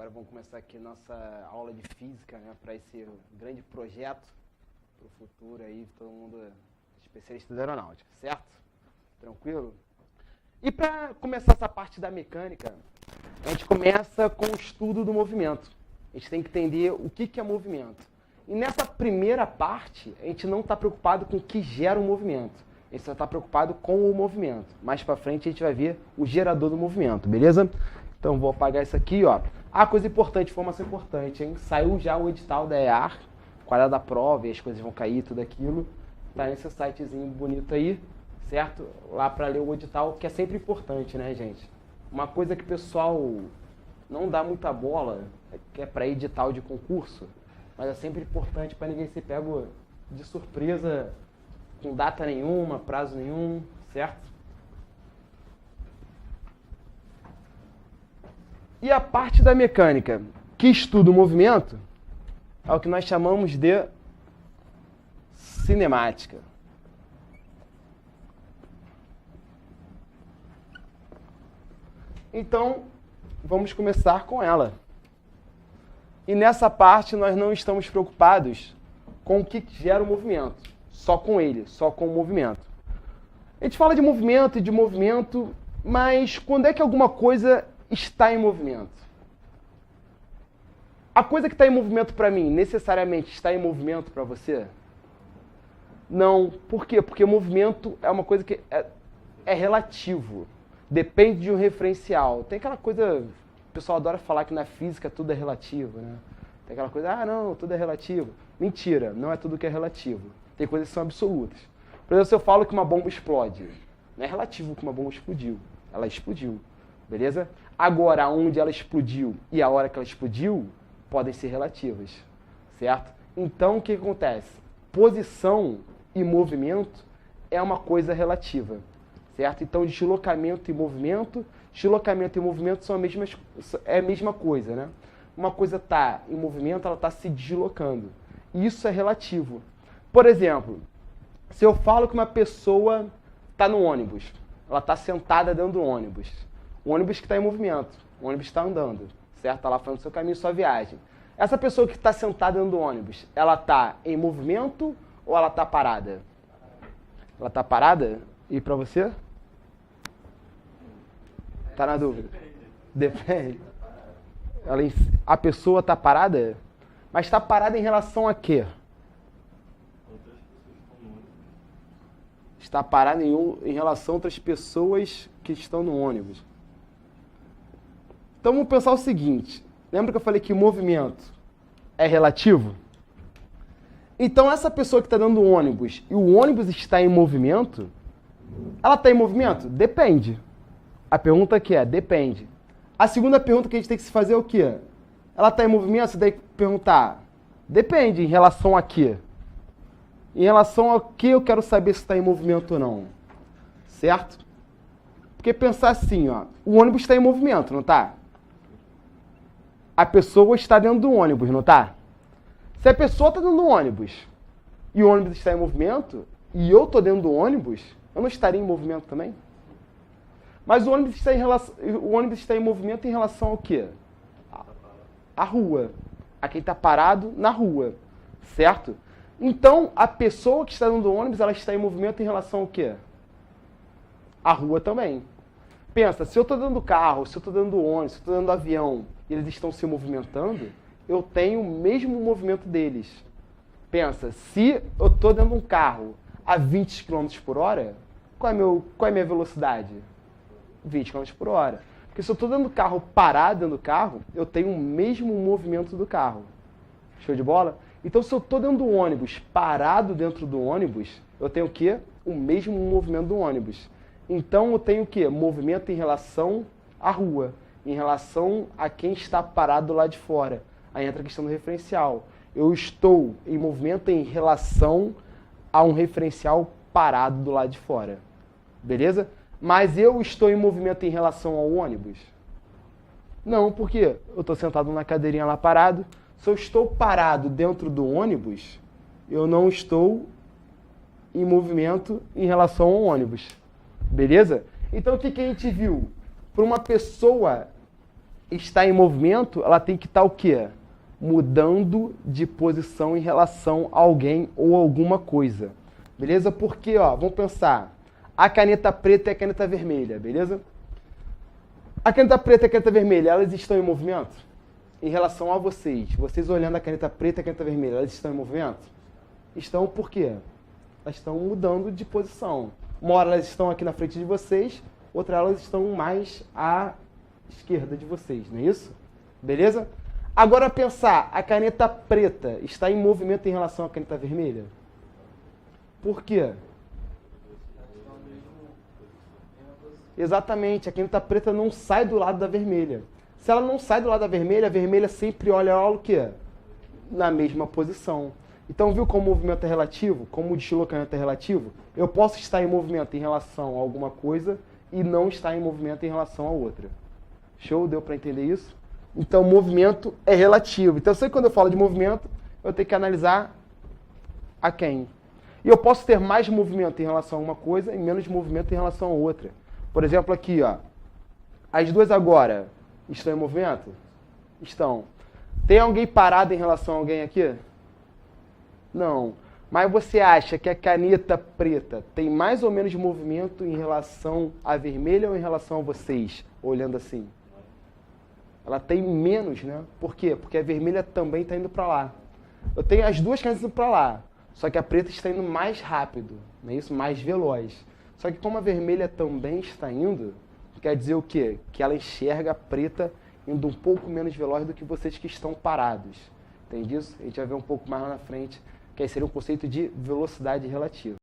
Agora vamos começar aqui nossa aula de física, né, para esse grande projeto para o futuro aí, todo mundo especialista da aeronáutica, certo? Tranquilo? E para começar essa parte da mecânica, a gente começa com o estudo do movimento. A gente tem que entender o que é movimento. E nessa primeira parte, a gente não está preocupado com o que gera o movimento. A gente só está preocupado com o movimento. Mais para frente a gente vai ver o gerador do movimento, beleza? Então vou apagar isso aqui, ó. Ah, coisa importante, informação importante, hein? Saiu já o edital da EAR, qual da prova, e as coisas vão cair, tudo aquilo. Tá nesse sitezinho bonito aí, certo? Lá para ler o edital, que é sempre importante, né, gente? Uma coisa que o pessoal não dá muita bola, que é para edital de concurso, mas é sempre importante para ninguém ser pego de surpresa com data nenhuma, prazo nenhum, certo? E a parte da mecânica que estuda o movimento é o que nós chamamos de cinemática. Então, vamos começar com ela. E nessa parte nós não estamos preocupados com o que gera o movimento, só com ele, só com o movimento. A gente fala de movimento e de movimento, mas quando é que alguma coisa está em movimento? A coisa que está em movimento para mim, necessariamente está em movimento para você? Não. Por quê? Porque movimento é uma coisa que é relativo. Depende de um referencial. Tem aquela coisa, o pessoal adora falar que na física tudo é relativo, né? Tem aquela coisa, ah não, tudo é relativo. Mentira, não é tudo que é relativo. Tem coisas que são absolutas. Por exemplo, se eu falo que uma bomba explode, não é relativo que uma bomba explodiu. Ela explodiu, beleza? Agora, onde ela explodiu e a hora que ela explodiu podem ser relativas, certo? Então, o que acontece? Posição e movimento é uma coisa relativa, certo? Então, deslocamento e movimento são a mesma coisa, né? Uma coisa está em movimento, ela está se deslocando. Isso é relativo. Por exemplo, se eu falo que uma pessoa está no ônibus, ela está sentada dentro do ônibus, o ônibus que está em movimento, o ônibus está andando, certo? Está lá fazendo seu caminho, sua viagem. Essa pessoa que está sentada dentro do ônibus, ela está em movimento ou ela está parada? Ela está parada? E para você? Está na dúvida? Depende. A pessoa está parada? Mas está parada em relação a quê? Está parada em relação a outras pessoas que estão no ônibus. Então vamos pensar o seguinte. Lembra que eu falei que o movimento é relativo? Então essa pessoa que está dentro do ônibus e o ônibus está em movimento, ela está em movimento? Depende. A pergunta aqui é, depende. A segunda pergunta que a gente tem que se fazer é o quê? Ela está em movimento? Você tem que perguntar, depende, em relação a quê? Em relação ao que eu quero saber se está em movimento ou não. Certo? Porque pensar assim, ó, o ônibus está em movimento, não está? A pessoa está dentro do ônibus, não está? Se a pessoa está dentro do ônibus e o ônibus está em movimento e eu estou dentro do ônibus, eu não estaria em movimento também? Mas o ônibus está em movimento em relação ao quê? A rua. A quem está parado na rua, certo? Então, a pessoa que está dentro do ônibus, ela está em movimento em relação ao quê? A rua também. Pensa, se eu estou dentro do carro, se eu estou dentro do ônibus, se eu estou dentro do avião, e eles estão se movimentando, eu tenho o mesmo movimento deles. Pensa, se eu estou dentro de um carro a 20 km por hora, qual é a minha velocidade? 20 km por hora. Porque se eu estou dentro do carro, parado dentro do carro, eu tenho o mesmo movimento do carro. Show de bola? Então, se eu estou dentro do ônibus, parado dentro do ônibus, eu tenho o quê? O mesmo movimento do ônibus. Então, eu tenho o quê? Movimento em relação à rua, em relação a quem está parado lá de fora. Aí entra a questão do referencial. Eu estou em movimento em relação a um referencial parado do lado de fora. Beleza? Mas eu estou em movimento em relação ao ônibus? Não, porque eu estou sentado na cadeirinha lá parado. Se eu estou parado dentro do ônibus, eu não estou em movimento em relação ao ônibus. Beleza? Então o que a gente viu? Para uma pessoa está em movimento, ela tem que estar o quê? Mudando de posição em relação a alguém ou alguma coisa. Beleza? Porque, ó, vamos pensar. A caneta preta e a caneta vermelha, beleza? A caneta preta e a caneta vermelha, elas estão em movimento? Em relação a vocês. Vocês olhando a caneta preta e a caneta vermelha, elas estão em movimento? Estão por quê? Elas estão mudando de posição. Uma hora elas estão aqui na frente de vocês, outra elas estão mais à esquerda de vocês, não é isso? Beleza? Agora pensar, a caneta preta está em movimento em relação à caneta vermelha? Por quê? Exatamente, a caneta preta não sai do lado da vermelha. Se ela não sai do lado da vermelha, a vermelha sempre olha o quê? Na mesma posição. Então, viu como o movimento é relativo? Como o deslocamento é relativo? Eu posso estar em movimento em relação a alguma coisa e não estar em movimento em relação a outra. Show? Deu para entender isso? Então, movimento é relativo. Então, sempre quando eu falo de movimento, eu tenho que analisar a quem. E eu posso ter mais movimento em relação a uma coisa e menos movimento em relação a outra. Por exemplo, aqui, ó. As duas agora estão em movimento? Estão. Tem alguém parado em relação a alguém aqui? Não. Mas você acha que a caneta preta tem mais ou menos movimento em relação à vermelha ou em relação a vocês, olhando assim? Ela tem menos, né? Por quê? Porque a vermelha também está indo para lá. Eu tenho as duas canetas indo para lá, só que a preta está indo mais rápido, não é isso? Mais veloz. Só que como a vermelha também está indo, quer dizer o quê? Que ela enxerga a preta indo um pouco menos veloz do que vocês que estão parados. Entende isso? A gente vai ver um pouco mais lá na frente, que aí seria um conceito de velocidade relativa.